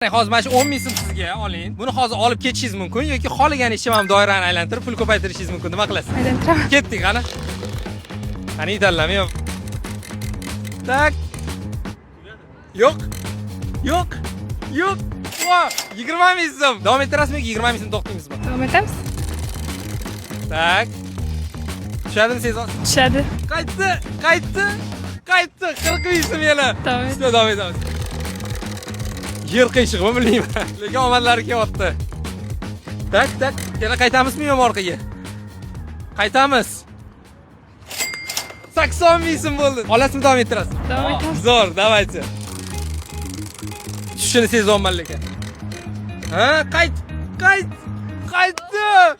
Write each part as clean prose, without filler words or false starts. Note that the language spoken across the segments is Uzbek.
Hozir mana shu 10 ming so'm sizga oling. Buni hozir olib ketishingiz mumkin yoki xohlaganingizcha ham doirani aylantirib pul ko'paytirishingiz mumkin. Nima qilasiz? Aylantiraman. Ketdik qani. Qani tanlamay. Tak. Yo'q. Yo'q. Yo'q. Vo, 20 ming so'm. Davom ettirasizmi yoki 20 ming so'm to'xtaymizmi? Davom etamiz. Tak. Tushadimi sezon? Tushadi. Qaytdi. 40 ming so'm yana. Davom et. Davom etamiz. Yer qiyshiqmi bilmayman. Lekin omadlari kelyapti. Tak. Yana qaytamizmi yo'qmi orqaga? Qaytamiz. 80 ming so'm bo'ldi. Olasizmi davom ettirasiz? Davom etamiz. Zo'r, давайте. Tushishini sezonman lekin. Ha, qaytdi.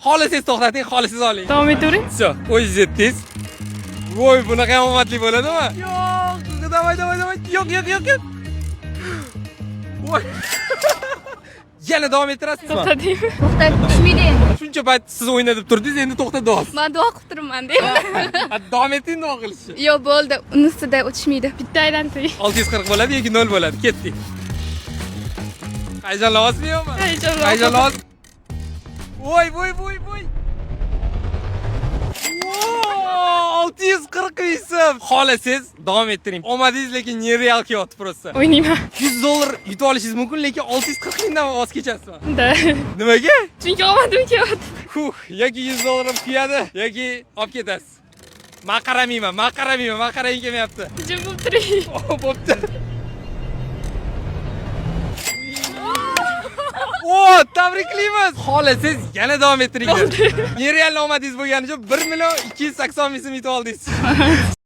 Xohlasangiz to'xtating, xohlasangiz oling. Davom etavering. Все, o'zingiz yetdingiz. Voy, bunaqa ham omadli bo'ladimi? Yo'q, давай. Yo'q. Voy. Yana davom ettirasizmi? To'xtadingmi? To'xtab tushmaydi endi. Shuncha payt siz o'ynab turdingiz, endi to'xtadingiz. Men duo qilib turibman deyman. Davom eting nima qilishni. Yo'q, bo'ldi. Uni ustida o'tishmaydi. Bitta aylantiring. 640 bo'ladi yoki 0 bo'ladi. Ketdik. Hayajonlanyapsizmi yo'qmi? Hayajonlanyapsiz. Voy. 640 ming so'm. Xohlasangiz davom ettiring. Omadingiz lekin nereal kelyapti prosta. O'ynayman. $100 yutib olishingiz mumkin, lekin 640 mingdan voz kechasizmi? Da. Nimaga? Chunki omadim kelyapti. Yoki $100 ham kuyadi, yoki olib ketasiz. Men qaramayman, qarang kelmayapti. Jim bo'lib turing. Bo'pti. Tabriklaymiz. Xohlasangiz yana davom ettiringlar. Nereal omadingiz bo'lgani uchun 1 million 280 ming so'm yutib oldingiz.